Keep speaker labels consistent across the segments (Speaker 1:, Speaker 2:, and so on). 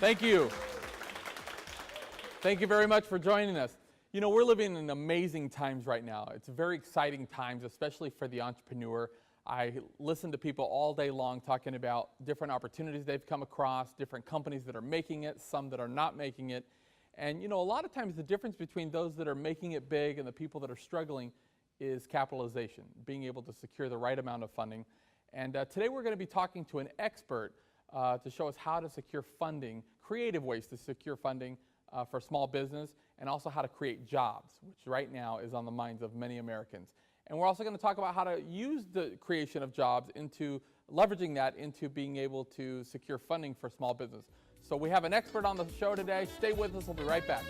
Speaker 1: Thank you. Thank you very much for joining us. You know, we're living in amazing times right now. It's very exciting times, especially for the entrepreneur. I listen to people all day long talking about different opportunities they've come across, different companies that are making it, some that are not making it. And you know, a lot of times the difference between those that are making it big and the people that are struggling is capitalization, being able to secure the right amount of funding. And today we're going to be talking to an expert to show us how to secure funding, creative ways to secure funding for small business, and also how to create jobs, which right now is on the minds of many Americans. And we're also going to talk about how to use the creation of jobs into leveraging that into being able to secure funding for small business. So we have an expert on the show today. Stay with us. We'll be right back.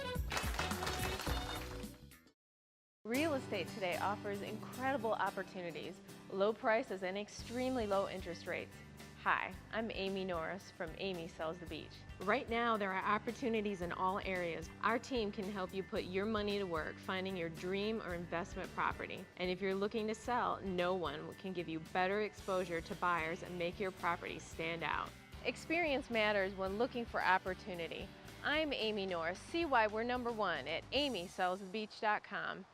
Speaker 2: Real estate today offers incredible opportunities, low prices, and extremely low interest rates. Hi, I'm Amy Norris from Amy Sells the Beach. Right now, there are opportunities in all areas. Our team can help you put your money to work finding your dream or investment property. And if you're looking to sell, no one can give you better exposure to buyers and make your property stand out. Experience matters when looking for opportunity. I'm Amy Norris. See why we're #1 at amysellsthebeach.com.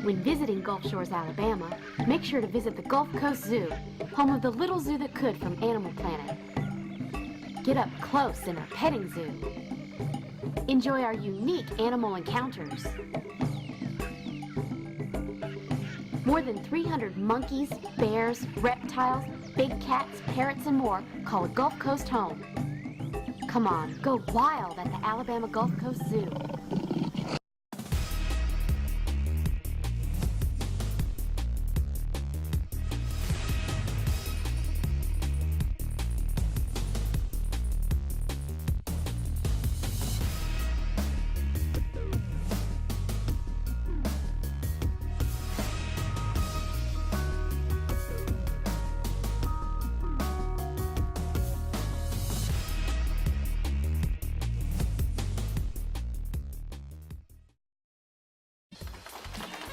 Speaker 3: When visiting Gulf Shores, Alabama, make sure to visit the Gulf Coast Zoo, home of the little zoo that could from Animal Planet. Get up close in our petting zoo. Enjoy our unique animal encounters. More than 300 monkeys, bears, reptiles, big cats, parrots, and more call Gulf Coast home. Come on, go wild at the Alabama Gulf Coast Zoo.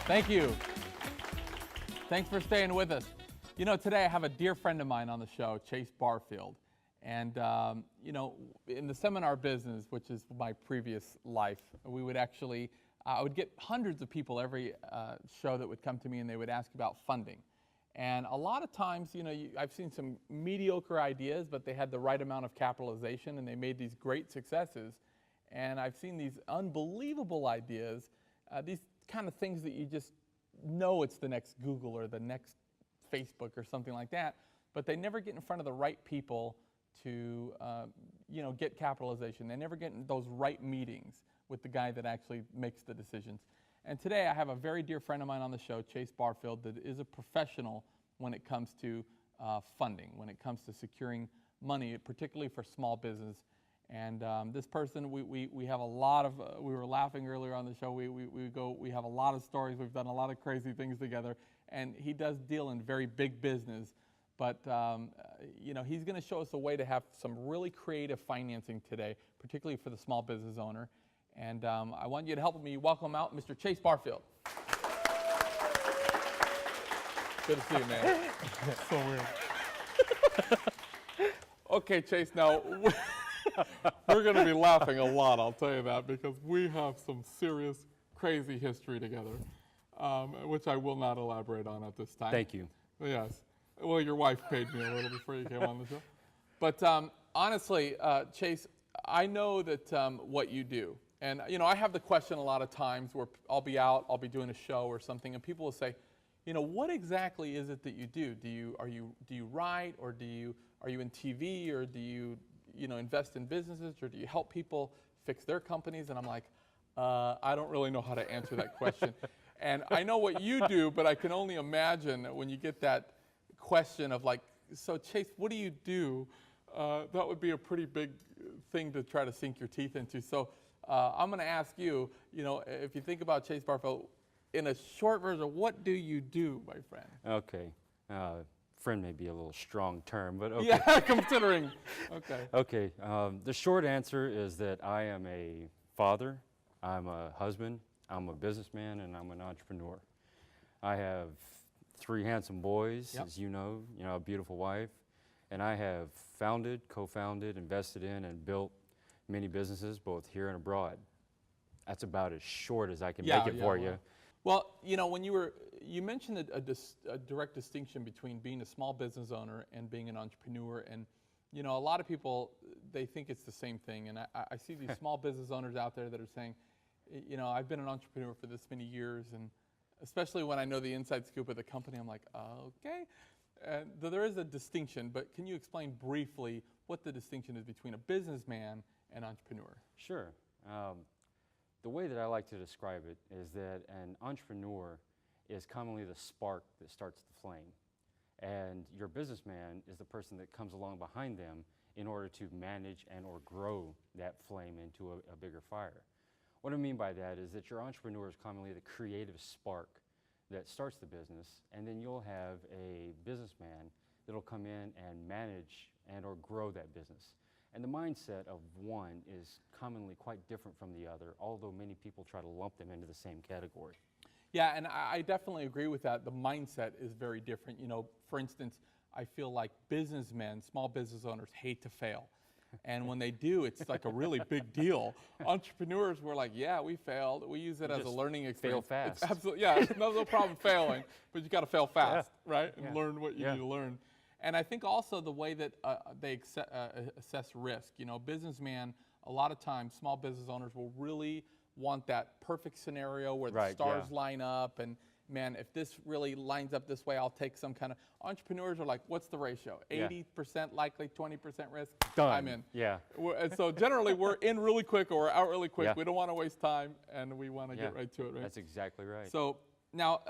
Speaker 1: Thank you. Thanks for staying with us. You know, today I have a dear friend of mine on the show, Chase Barfield. And, you know, in the seminar business, which is my previous life, we would actually, I would get hundreds of people every show that would come to me and they would ask about funding. And a lot of times, you know, I've seen some mediocre ideas, but they had the right amount of capitalization and they made these great successes. And I've seen these unbelievable ideas, these kind of things that you just know it's the next Google or the next Facebook or something like that, but they never get in front of the right people to you know, get capitalization. They never get in those right meetings with the guy that actually makes the decisions. And today I have a very dear friend of mine on the show, Chase Barfield, that is a professional when it comes to funding, when it comes to securing money, particularly for small business. And this person, we have a lot of, we were laughing earlier on the show, we have a lot of stories, we've done a lot of crazy things together, and he does deal in very big business, but you know, he's going to show us a way to have some really creative financing today, particularly for the small business owner. And I want you to help me welcome out Mr. Chase Barfield. Good to see you, man.
Speaker 4: So weird.
Speaker 1: Okay, Chase, now, we're going to be laughing a lot, I'll tell you that, because we have some serious, crazy history together, which I will not elaborate on at this time.
Speaker 4: Thank you.
Speaker 1: Yes. Well, your wife paid me a little before you came on the show. But honestly, Chase, I know that what you do, and you know, I have the question a lot of times where I'll be out, I'll be doing a show or something, and people will say, you know, what exactly is it that you do? Do you write, or are you in TV, or do you know, invest in businesses, or do you help people fix their companies? And I'm like, I don't really know how to answer that question. And I know what you do, but I can only imagine when you get that question of like, so Chase, what do you do? That would be a pretty big thing to try to sink your teeth into. So I'm going to ask you, you know, if you think about Chase Barfield, in a short version, what do you do, my friend?
Speaker 4: Okay. Friend may be a little strong term, but okay.
Speaker 1: Yeah, considering. Okay.
Speaker 4: Okay. The short answer is that I am a father, I'm a husband, I'm a businessman, and I'm an entrepreneur. I have 3 handsome boys,
Speaker 1: Yep.
Speaker 4: as you know, a beautiful wife, And I have founded, co-founded, invested in, and built many businesses, both here and abroad. That's about as short as I can make it for you.
Speaker 1: Well, you know, when you mentioned a direct distinction between being a small business owner and being an entrepreneur, and you know, a lot of people, they think it's the same thing, and I see these small business owners out there that are saying, you know, I've been an entrepreneur for this many years, and especially when I know the inside scoop of the company, I'm like, okay. There is a distinction, but can you explain briefly what the distinction is between a businessman and entrepreneur?
Speaker 4: Sure. The way that I like to describe it is that an entrepreneur is commonly the spark that starts the flame, and your businessman is the person that comes along behind them in order to manage and or grow that flame into a bigger fire. What I mean by that is that your entrepreneur is commonly the creative spark that starts the business, and then you'll have a businessman that'll come in and manage and or grow that business. And the mindset of one is commonly quite different from the other, although many people try to lump them into the same category.
Speaker 1: Yeah, and I definitely agree with that. The mindset is very different. You know, for instance, I feel like businessmen, small business owners, hate to fail. And when they do, it's like a really big deal. Entrepreneurs, we're like, yeah, we failed. We use it as a learning experience.
Speaker 4: Fail fast.
Speaker 1: It's absolutely, yeah, it's no problem failing, but you got to fail fast, right? And learn what you need to learn. And I think also the way that they assess risk. You know, businessman, a lot of times, small business owners will really want that perfect scenario where the stars line up, and man, if this really lines up this way, I'll take some kind of. Entrepreneurs are like, what's the ratio? 80% likely, 20% risk?
Speaker 4: Done.
Speaker 1: I'm in.
Speaker 4: Yeah.
Speaker 1: And so generally we're in really quick or we're out really quick. We don't want to waste time, and we want to get right to it, right?
Speaker 4: That's exactly right.
Speaker 1: So now,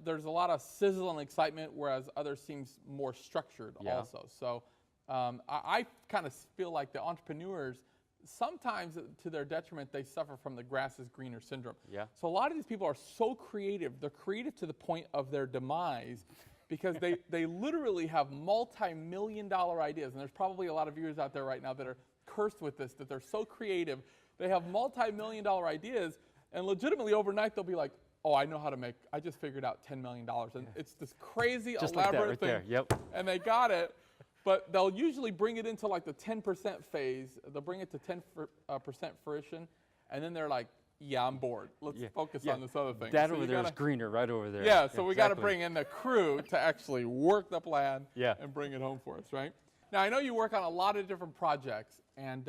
Speaker 1: there's a lot of sizzle and excitement, whereas others seems more structured also. So I kind of feel like the entrepreneurs, sometimes to their detriment, they suffer from the grass is greener syndrome.
Speaker 4: Yeah.
Speaker 1: So a lot of these people are so creative. They're creative to the point of their demise because they literally have multi-million-dollar ideas. And there's probably a lot of viewers out there right now that are cursed with this, that they're so creative. They have multi-million-dollar ideas, and legitimately overnight they'll be like, oh, I know how to make, I just figured out $10 million. And it's this crazy,
Speaker 4: just
Speaker 1: elaborate
Speaker 4: like that right
Speaker 1: thing.
Speaker 4: there. Yep.
Speaker 1: And they got it. But they'll usually bring it into like the 10% phase. They'll bring it to 10% fruition, and then they're like, yeah, I'm bored. Let's focus on this other thing.
Speaker 4: That over there is greener right over there.
Speaker 1: Yeah, so we got to bring in the crew to actually work the plan and bring it home for us, right? Now, I know you work on a lot of different projects, and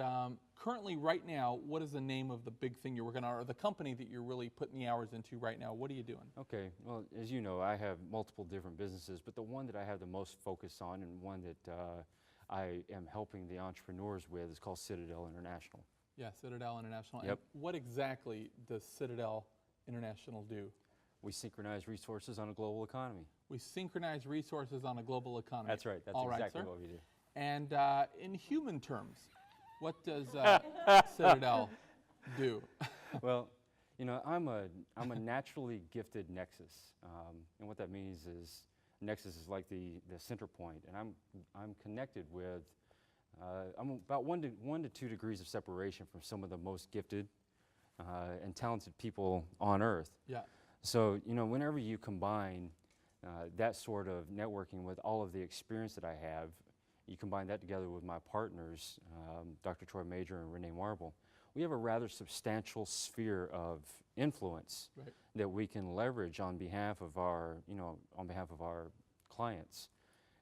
Speaker 1: currently right now, what is the name of the big thing you're working on, or the company that you're really putting the hours into right now? What are you doing?
Speaker 4: Okay, well, as you know, I have multiple different businesses, but the one that I have the most focus on and one that I am helping the entrepreneurs with is called Citadel International.
Speaker 1: Yeah, Citadel International.
Speaker 4: Yep.
Speaker 1: And what exactly does Citadel International do?
Speaker 4: We synchronize resources on a global economy.
Speaker 1: We synchronize resources on a global economy.
Speaker 4: That's right. That's exactly what we do.
Speaker 1: And in human terms, what does Citadel do?
Speaker 4: Well, you know, I'm a naturally gifted nexus, and what that means is nexus is like the center point, and I'm connected with. I'm about 1 to 2 degrees of separation from some of the most gifted and talented people on Earth.
Speaker 1: Yeah.
Speaker 4: So you know, whenever you combine that sort of networking with all of the experience that I have. You combine that together with my partners, Dr. Troy Major and Renee Marble, we have a rather substantial sphere of influence that we can leverage on behalf of our, clients,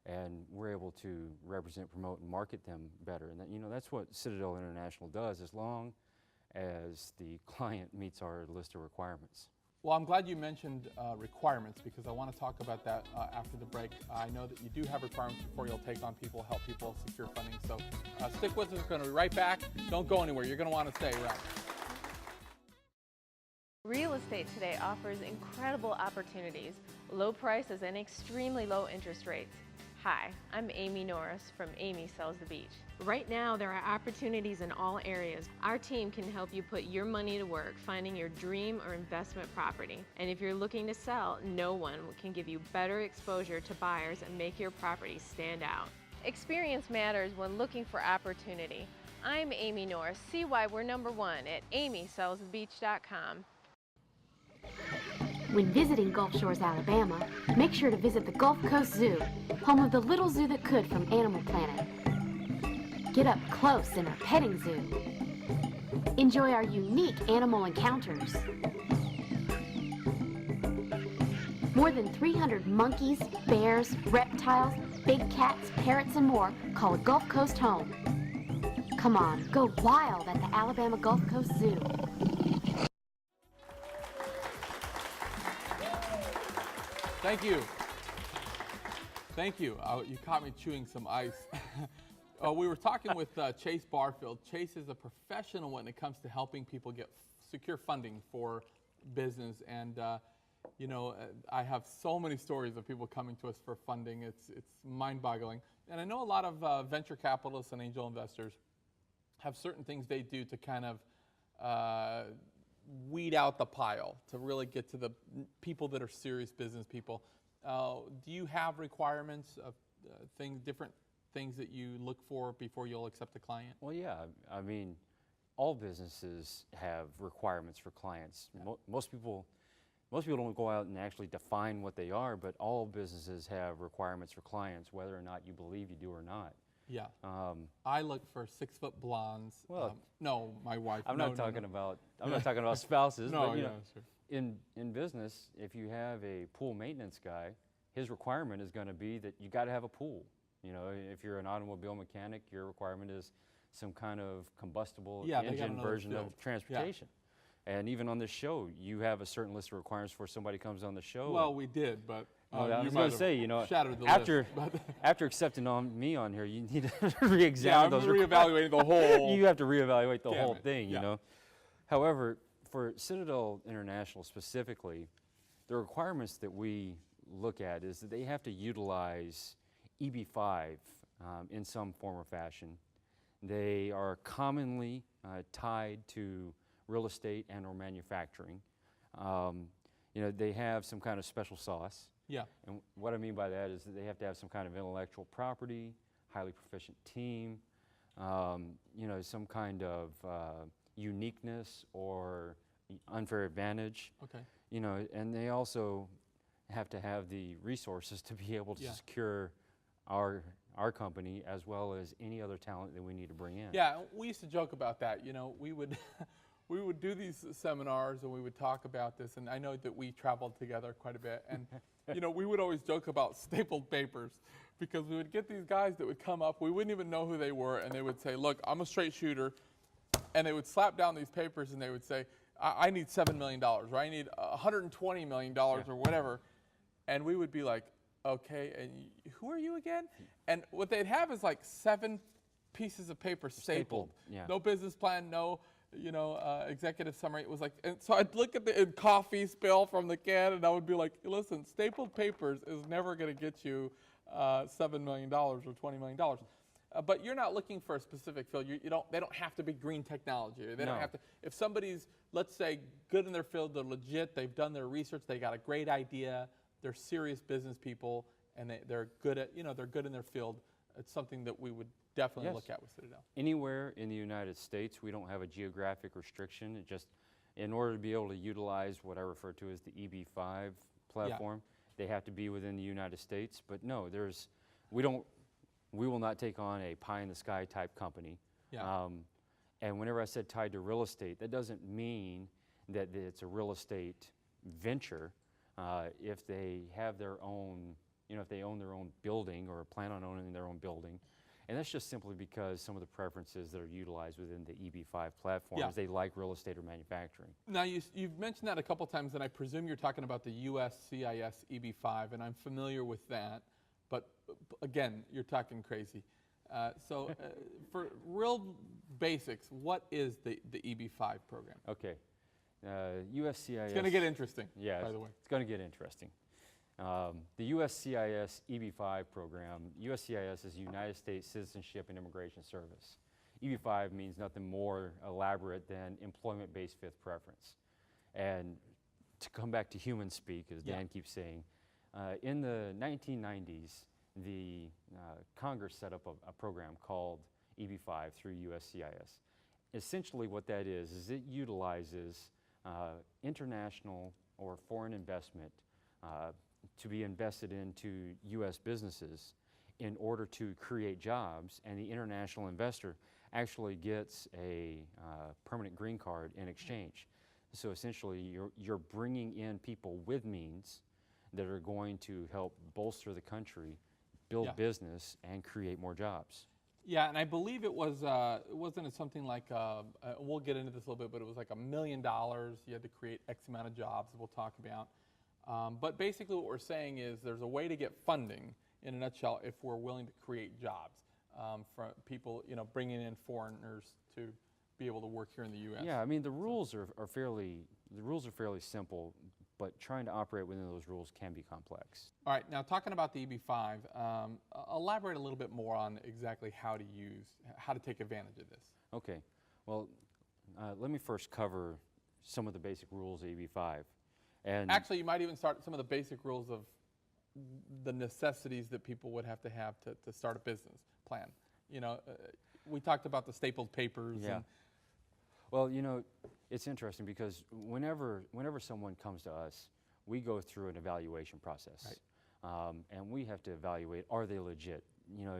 Speaker 4: and we're able to represent, promote, and market them better. And that, that's what Citadel International does, as long as the client meets our list of requirements.
Speaker 1: Well, I'm glad you mentioned requirements, because I want to talk about that after the break. I know that you do have requirements before you'll take on people, help people secure funding. So stick with us. We're going to be right back. Don't go anywhere. You're going to want to stay around.
Speaker 2: Real estate today offers incredible opportunities, low prices, and extremely low interest rates. Hi, I'm Amy Norris from Amy Sells the Beach. Right now, there are opportunities in all areas. Our team can help you put your money to work finding your dream or investment property. And if you're looking to sell, no one can give you better exposure to buyers and make your property stand out. Experience matters when looking for opportunity. I'm Amy Norris. See why we're #1 at amysellsthebeach.com.
Speaker 3: When visiting Gulf Shores, Alabama, make sure to visit the Gulf Coast Zoo, home of the little zoo that could from Animal Planet. Get up close in our petting zoo. Enjoy our unique animal encounters. More than 300 monkeys, bears, reptiles, big cats, parrots, and more call Gulf Coast home. Come on, go wild at the Alabama Gulf Coast Zoo.
Speaker 1: Thank you. Thank you. You caught me chewing some ice. We were talking with Chase Barfield. Chase is a professional when it comes to helping people get secure funding for business. And, you know, I have so many stories of people coming to us for funding. It's mind-boggling. And I know a lot of venture capitalists and angel investors have certain things they do to kind of weed out the pile, to really get to the people that are serious business people. Do you have requirements of different things that you look for before you'll accept a client?
Speaker 4: Well, yeah. I mean, all businesses have requirements for clients. Yeah. Most people don't go out and actually define what they are, but all businesses have requirements for clients, whether or not you believe you do or not.
Speaker 1: Yeah. I look for 6-foot blondes.
Speaker 4: Well,
Speaker 1: no, my wife.
Speaker 4: I'm not talking about spouses.
Speaker 1: No,
Speaker 4: but, you
Speaker 1: yeah,
Speaker 4: know,
Speaker 1: sure.
Speaker 4: In business, if you have a pool maintenance guy, his requirement is going to be that you got to have a pool. You know, if you're an automobile mechanic, your requirement is some kind of combustible engine version of transportation. Yeah. And even on this show, you have a certain list of requirements before somebody comes on the show.
Speaker 1: Well, we did, but
Speaker 4: I was going to say, you know,
Speaker 1: after
Speaker 4: accepting me on here, you need to re-examine those requirements.
Speaker 1: Reevaluating the whole.
Speaker 4: You have to reevaluate the whole thing,
Speaker 1: yeah.
Speaker 4: You know. However, for Citadel International specifically, the requirements that we look at is that they have to utilize EB-5 in some form or fashion. They are commonly tied to real estate and or manufacturing. You know, they have some kind of special sauce.
Speaker 1: Yeah.
Speaker 4: And what I mean by that is that they have to have some kind of intellectual property, highly proficient team, you know, some kind of uniqueness or unfair advantage.
Speaker 1: Okay.
Speaker 4: You know, and they also have to have the resources to be able to secure our company as well as any other talent that we need to bring in.
Speaker 1: Yeah, we used to joke about that. You know, we would we would do these seminars and we would talk about this, and I know that we traveled together quite a bit, and you know, we would always joke about stapled papers, because we would get these guys that would come up, we wouldn't even know who they were, and they would say, look, I'm a straight shooter, and they would slap down these papers and they would say, I need $7 million, or I need $120 million, or whatever. And we would be like, okay, and who are you again? And what they'd have is like 7 pieces of paper stapled.
Speaker 4: Yeah.
Speaker 1: No business plan, no, you know, executive summary. It was like, and so I'd look at the coffee spill from the can, and I would be like, listen, stapled papers is never going to get you $7 million or $20 million. But you're not looking for a specific field. They don't have to be green technology. Or they don't have to. If somebody's, let's say, good in their field, they're legit, they've done their research, they got a great idea, they're serious business people, and they're good at, you know, they're good in their field. It's something that we would definitely look at with Citadel.
Speaker 4: Anywhere in the United States, we don't have a geographic restriction. It just, in order to be able to utilize what I refer to as the EB-5 platform, they have to be within the United States. But no, we will not take on a pie-in-the-sky type company.
Speaker 1: Yeah.
Speaker 4: And whenever I said tied to real estate, that doesn't mean that it's a real estate venture. If they have their own, you know, if they own their own building or plan on owning their own building. And that's just simply because some of the preferences that are utilized within the EB-5 platform is they like real estate or manufacturing.
Speaker 1: Now, you've mentioned that a couple times, and I presume you're talking about the USCIS EB-5, and I'm familiar with that. But again, you're talking crazy. So for real basics, what is the EB-5 program?
Speaker 4: Okay. USCIS.
Speaker 1: It's going to get interesting, by the way.
Speaker 4: It's going to get interesting. The USCIS EB-5 program, USCIS is United States Citizenship and Immigration Service. EB-5 means nothing more elaborate than employment-based fifth preference. And to come back to human speak, as Dan keeps saying, in the 1990s, the Congress set up a program called EB-5 through USCIS. Essentially what that is it utilizes international or foreign investment to be invested into U.S. businesses in order to create jobs, and the international investor actually gets a permanent green card in exchange. So essentially, you're bringing in people with means that are going to help bolster the country, build business, and create more jobs.
Speaker 1: Yeah, and I believe it was, wasn't it something like, we'll get into this a little bit, but it was like $1 million. You had to create X amount of jobs that we'll talk about. But basically what we're saying is there's a way to get funding, in a nutshell, if we're willing to create jobs for people, you know, bringing in foreigners to be able to work here in the U.S.
Speaker 4: Yeah, I mean, the rules are fairly simple, but trying to operate within those rules can be complex.
Speaker 1: All right, now talking about the EB-5, elaborate a little bit more on exactly how to take advantage of this.
Speaker 4: Okay, well, let me first cover some of the basic rules of EB-5. And
Speaker 1: actually, you might even start some of the basic rules of the necessities that people would have to start a business plan. You know, we talked about the stapled papers.
Speaker 4: Yeah.
Speaker 1: And
Speaker 4: well, you know, it's interesting because whenever someone comes to us, we go through an evaluation process. Right. And we have to evaluate, are they legit? You know,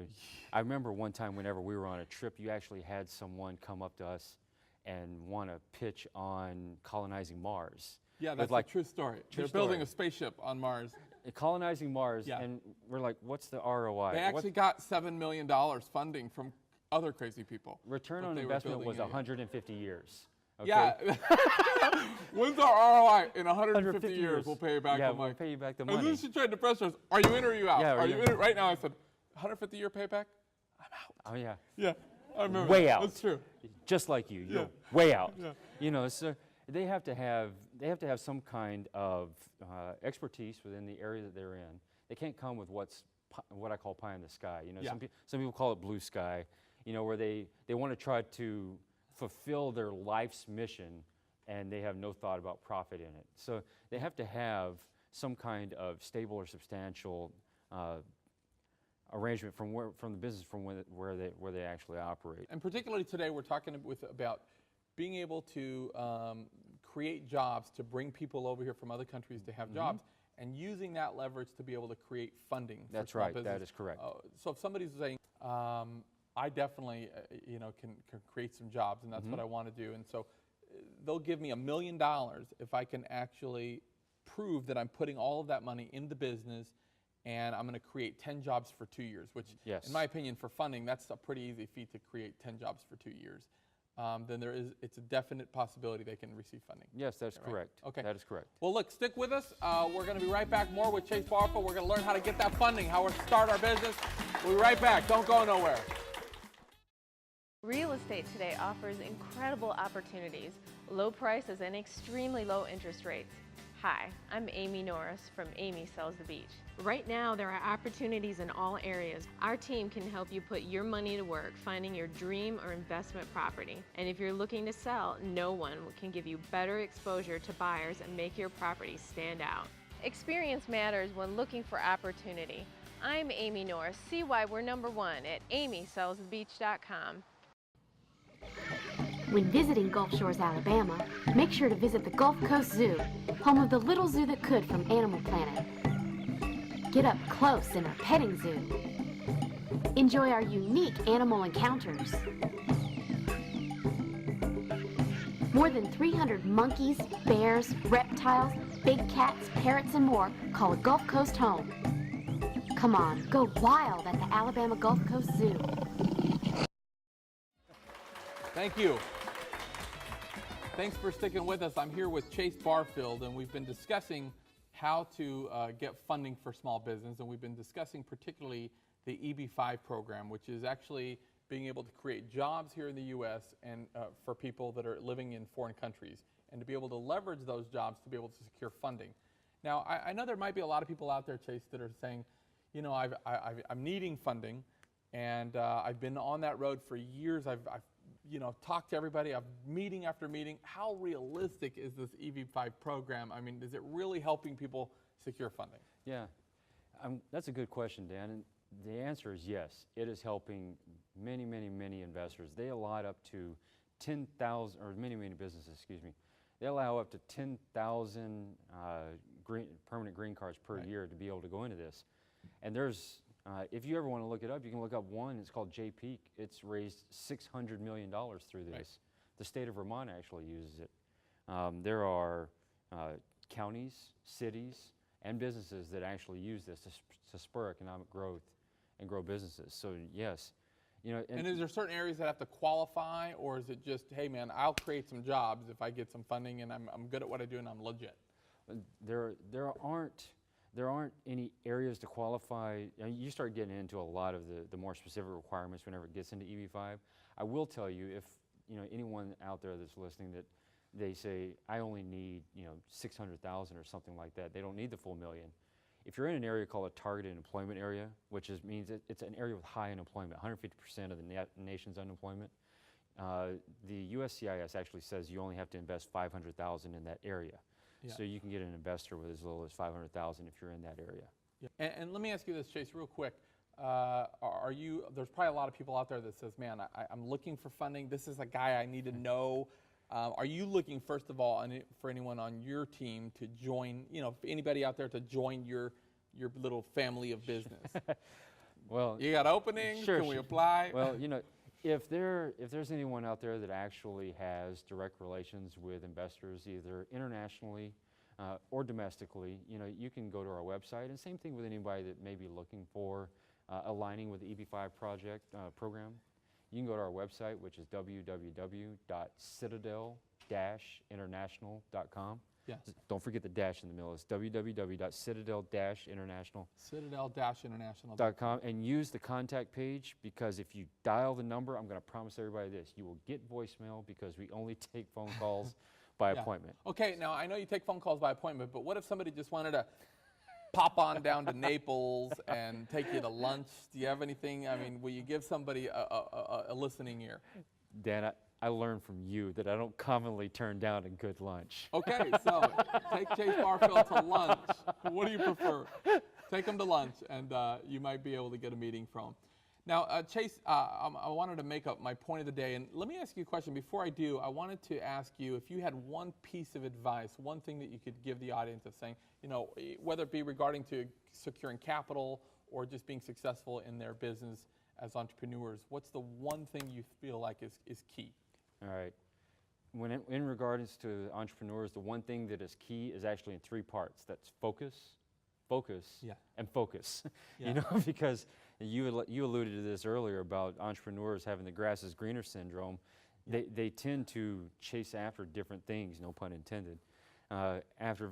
Speaker 4: I remember one time whenever we were on a trip, you actually had someone come up to us and want to pitch on colonizing Mars.
Speaker 1: Yeah, that's like a true story. They're building a spaceship on Mars.
Speaker 4: Colonizing Mars, and we're like, what's the ROI?
Speaker 1: They actually got $7 million funding from other crazy people.
Speaker 4: Return on investment was 150 years. Okay?
Speaker 1: Yeah. When's our ROI? In 150 years, we'll pay you back the money.
Speaker 4: Yeah, we'll pay you back the money.
Speaker 1: And then she tried to press us, are you in or are you out?
Speaker 4: Yeah,
Speaker 1: are you in? Right now I said, 150-year payback? I'm out.
Speaker 4: Oh, yeah.
Speaker 1: Yeah, I remember.
Speaker 4: Way out.
Speaker 1: That's true.
Speaker 4: Just like you. You're way out.
Speaker 1: Yeah.
Speaker 4: You know, so they have to have some kind of expertise within the area that they're in. They can't come with what I call pie in the sky. You know, some people call it blue sky. You know, where they want to try to fulfill their life's mission, and they have no thought about profit in it. So they have to have some kind of stable or substantial arrangement from the business where they actually operate.
Speaker 1: And particularly today, we're talking about being able to create jobs to bring people over here from other countries to have jobs, and using that leverage to be able to create funding.
Speaker 4: That's
Speaker 1: for small
Speaker 4: right.
Speaker 1: business.
Speaker 4: That is correct.
Speaker 1: So if somebody's saying, I definitely, you know, can create some jobs, and that's what I want to do, and so they'll give me $1 million if I can actually prove that I'm putting all of that money into business, and I'm going to create 10 jobs for 2 years, which, in my opinion, for funding, that's a pretty easy feat to create 10 jobs for 2 years. Then it's a definite possibility they can receive funding.
Speaker 4: Yes, that's correct.
Speaker 1: Okay.
Speaker 4: That is correct.
Speaker 1: Well, look, stick with us. We're going to be right back more with Chase Barfield. We're going to learn how to get that funding, how to start our business. We'll be right back. Don't go nowhere.
Speaker 2: Real estate today offers incredible opportunities, low prices, and extremely low interest rates. Hi, I'm Amy Norris from Amy Sells the Beach. Right now, there are opportunities in all areas. Our team can help you put your money to work finding your dream or investment property. And if you're looking to sell, no one can give you better exposure to buyers and make your property stand out. Experience matters when looking for opportunity. I'm Amy Norris. See why we're #1 at amysellsthebeach.com.
Speaker 3: When visiting Gulf Shores, Alabama, make sure to visit the Gulf Coast Zoo, home of the little zoo that could from Animal Planet. Get up close in our petting zoo. Enjoy our unique animal encounters. More than 300 monkeys, bears, reptiles, big cats, parrots, and more call a Gulf Coast home. Come on, go wild at the Alabama Gulf Coast Zoo.
Speaker 1: Thank you. Thanks for sticking with us. I'm here with Chase Barfield, and we've been discussing how to get funding for small business, and we've been discussing particularly the EB-5 program, which is actually being able to create jobs here in the U.S. and for people that are living in foreign countries, and to be able to leverage those jobs to be able to secure funding. Now, I know there might be a lot of people out there, Chase, that are saying, you know, I'm needing funding, and I've been on that road for years. I've you know, talked to everybody, I've meeting after meeting. How realistic is this EB-5 program? I mean, is it really helping people secure funding?
Speaker 4: Yeah, that's a good question, Dan. And the answer is yes. It is helping many investors. They allot up to 10,000, or many businesses, excuse me. They allow up to 10,000 permanent green cards per year to be able to go into this. And there's, if you ever want to look it up, you can look up one. It's called J-Peak. It's raised $600 million through this. Right. The state of Vermont actually uses it. There are counties, cities, and businesses that actually use this to spur economic growth and grow businesses. So yes, you know.
Speaker 1: And is there certain areas that have to qualify, or is it just, hey man, I'll create some jobs if I get some funding and I'm good at what I do and I'm legit?
Speaker 4: There aren't any areas to qualify. You start getting into a lot of the more specific requirements whenever it gets into EB5. I will tell you, if you know anyone out there that's listening that they say I only need 600,000 or something like that, they don't need the full million. If you're in an area called a targeted employment area, which means it's an area with high unemployment, 150% of the nation's unemployment, the USCIS actually says you only have to invest 500,000 in that area. Yeah. So you can get an investor with as little as 500,000 if you're in that area.
Speaker 1: Yeah. And let me ask you this, Chase, real quick. There's probably a lot of people out there that says, man, I'm looking for funding. This is a guy I need to know. Are you looking, first of all, for anyone on your team to join, anybody out there to join your little family of business?
Speaker 4: Well,
Speaker 1: you got openings?
Speaker 4: Sure,
Speaker 1: Can we apply?
Speaker 4: Well, if there's anyone out there that actually has direct relations with investors, either internationally or domestically, you can go to our website. And same thing with anybody that may be looking for aligning with the EB5 program. You can go to our website, which is www.citadel-international.com.
Speaker 1: Yes.
Speaker 4: Don't forget the dash in the middle. It's www.citadel-international.
Speaker 1: Citadel-international.com.
Speaker 4: And use the contact page, because if you dial the number, I'm going to promise everybody this: you will get voicemail, because we only take phone calls by appointment.
Speaker 1: Okay, now I know you take phone calls by appointment, but what if somebody just wanted to pop on down to Naples and take you to lunch? Do you have anything? I mean, will you give somebody a listening ear?
Speaker 4: Dan, I learned from you that I don't commonly turn down a good lunch.
Speaker 1: Okay, so take Chase Barfield to lunch. What do you prefer? Take him to lunch, and you might be able to get a meeting from him. Now, Chase, I wanted to make up my point of the day, and let me ask you a question. Before I do, I wanted to ask you if you had one piece of advice, one thing that you could give the audience of saying, whether it be regarding to securing capital or just being successful in their business as entrepreneurs, what's the one thing you feel like is key?
Speaker 4: All right. When in regards to entrepreneurs, the one thing that is key is actually in three parts. That's focus, and focus.
Speaker 1: Yeah.
Speaker 4: Because you alluded to this earlier about entrepreneurs having the grass is greener syndrome. They tend to chase after different things, no pun intended, after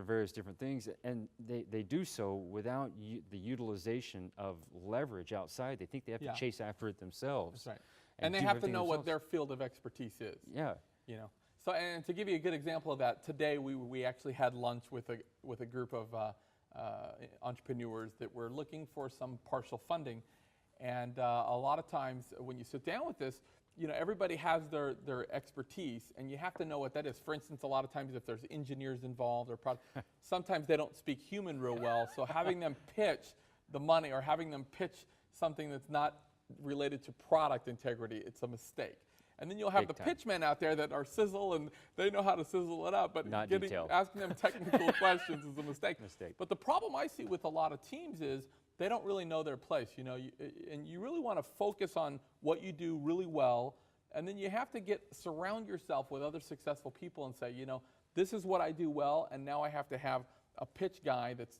Speaker 4: various different things, and they do so without the utilization of leverage outside. They think they have to chase after it themselves.
Speaker 1: That's right. And they have to know what their field of expertise is.
Speaker 4: Yeah.
Speaker 1: So, and to give you a good example of that, today we actually had lunch with a group of entrepreneurs that were looking for some partial funding, and a lot of times when you sit down with this, everybody has their expertise, and you have to know what that is. For instance, a lot of times if there's engineers involved or sometimes they don't speak human real well, so having them pitch the money or having them pitch something that's not related to product integrity, it's a mistake. And then you'll have the pitchmen out there that are sizzle, and they know how to sizzle it up, but asking them technical questions is a mistake. But the problem I see with a lot of teams is they don't really know their place, and you really want to focus on what you do really well, and then you have to surround yourself with other successful people and say, this is what I do well, and now I have to have a pitch guy that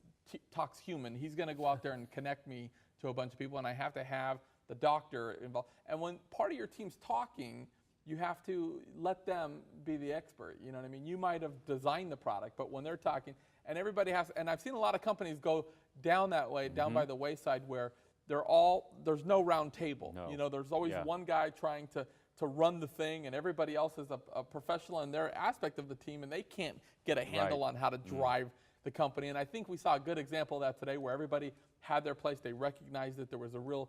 Speaker 1: talks human. He's going to go out there and connect me to a bunch of people, and I have to have the doctor involved. And when part of your team's talking, you have to let them be the expert. You know what I mean? You might have designed the product, but when they're talking, and everybody has, and I've seen a lot of companies go down that way, down by the wayside, where there's no round table.
Speaker 4: No.
Speaker 1: There's always one guy trying to run the thing, and everybody else is a professional in their aspect of the team, and they can't get a handle on how to drive the company. And I think we saw a good example of that today, where everybody had their place. They recognized that there was a real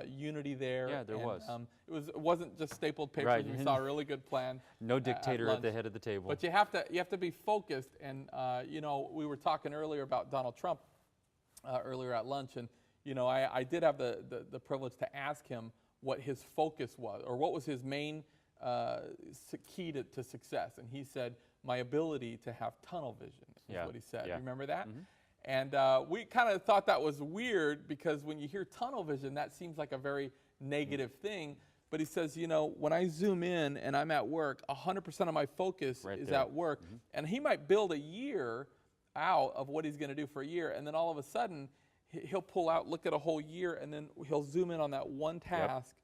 Speaker 1: unity there.
Speaker 4: Yeah, there was.
Speaker 1: It wasn't just stapled papers.
Speaker 4: Right.
Speaker 1: We saw a really good plan.
Speaker 4: No dictator at the head of the table.
Speaker 1: But you have to be focused. And we were talking earlier about Donald Trump earlier at lunch, and I did have the privilege to ask him what his focus was, or what was his main key to success. And he said, my ability to have tunnel vision, is
Speaker 4: Yeah.
Speaker 1: what he said.
Speaker 4: Yeah.
Speaker 1: You remember that?
Speaker 4: Mhm.
Speaker 1: And we kind of thought that was weird because when you hear tunnel vision, that seems like a very negative thing. But he says, you know, when I zoom in and I'm at work, 100% of my focus
Speaker 4: Right
Speaker 1: is
Speaker 4: there.
Speaker 1: at work. And he might build a year out of what he's going to do for a year, and then all of a sudden he'll pull out, look at a whole year, and then he'll zoom in on that one task.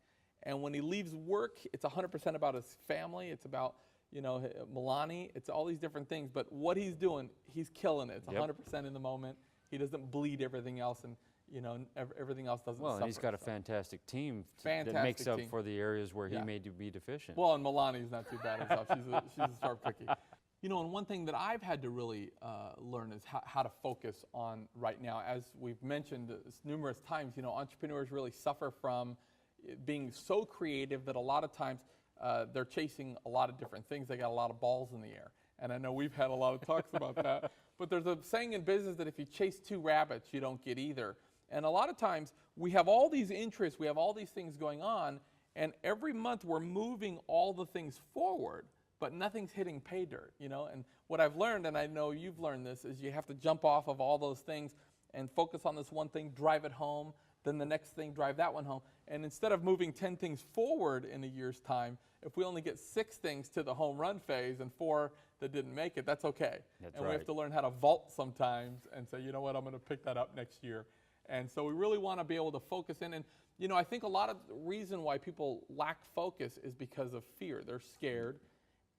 Speaker 1: And when he leaves work, it's 100% about his family. It's about, you know, Milani. It's all these different things. But what he's doing, he's killing it. It's 100% in the moment. He doesn't bleed everything else, and you know, everything else doesn't
Speaker 4: Well,
Speaker 1: suffer.
Speaker 4: and he's got a
Speaker 1: so.
Speaker 4: fantastic team that
Speaker 1: Fantastic
Speaker 4: makes up
Speaker 1: team.
Speaker 4: for the areas where he
Speaker 1: Yeah.
Speaker 4: may be deficient.
Speaker 1: Well, and Milani's not too bad herself. She's a sharp cookie. You know, and one thing that I've had to really learn is how to focus on right now. As we've mentioned numerous times, you know, entrepreneurs really suffer from being so creative that a lot of times they're chasing a lot of different things. They got a lot of balls in the air. And I know we've had a lot of talks about that. But there's a saying in business that if you chase two rabbits, you don't get either. And a lot of times we have all these interests, we have all these things going on, and every month we're moving all the things forward, but nothing's hitting pay dirt, you know? And what I've learned, and I know you've learned this, is you have to jump off of all those things and focus on this one thing, drive it home, then the next thing, drive that one home. And instead of moving 10 things forward in a year's time, if we only get 6 things to the home run phase and 4 that didn't make it, that's okay.
Speaker 4: That's
Speaker 1: and we have
Speaker 4: right.
Speaker 1: to learn how to vault sometimes and say, you know what, I'm going to pick that up next year. And so we really want to be able to focus in. And, you know, I think a lot of the reason why people lack focus is because of fear. They're scared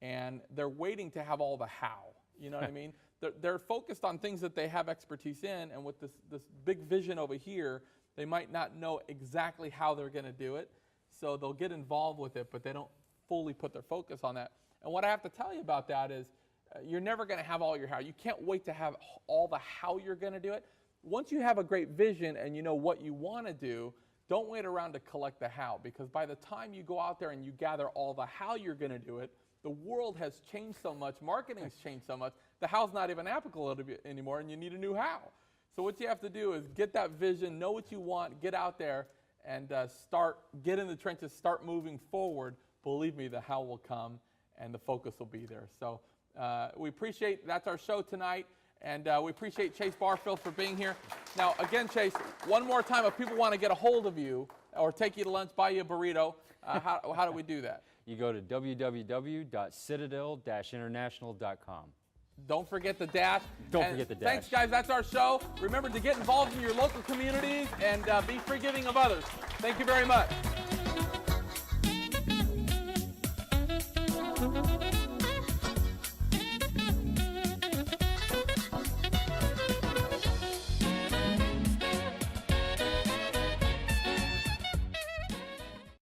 Speaker 1: and they're waiting to have all the how. You know what I mean? They're focused on things that they have expertise in, and with this big vision over here, they might not know exactly how they're going to do it. So they'll get involved with it, but they don't fully put their focus on that. And what I have to tell you about that is you're never going to have all your how. You can't wait to have all the how you're going to do it. Once you have a great vision and you know what you want to do, don't wait around to collect the how, because by the time you go out there and you gather all the how you're going to do it, the world has changed so much, marketing's changed so much, the how's not even applicable anymore, and you need a new how. So what you have to do is get that vision, know what you want, get out there, and get in the trenches, start moving forward. Believe me, the how will come, and the focus will be there. So we appreciate, that's our show tonight. And we appreciate Chase Barfield for being here. Now, again, Chase, one more time, if people want to get a hold of you or take you to lunch, buy you a burrito, how do we do that?
Speaker 4: You go to www.citadel-international.com.
Speaker 1: Don't forget the dash.
Speaker 4: Don't forget the dash.
Speaker 1: Thanks, guys. That's our show. Remember to get involved in your local communities and be forgiving of others. Thank you very much.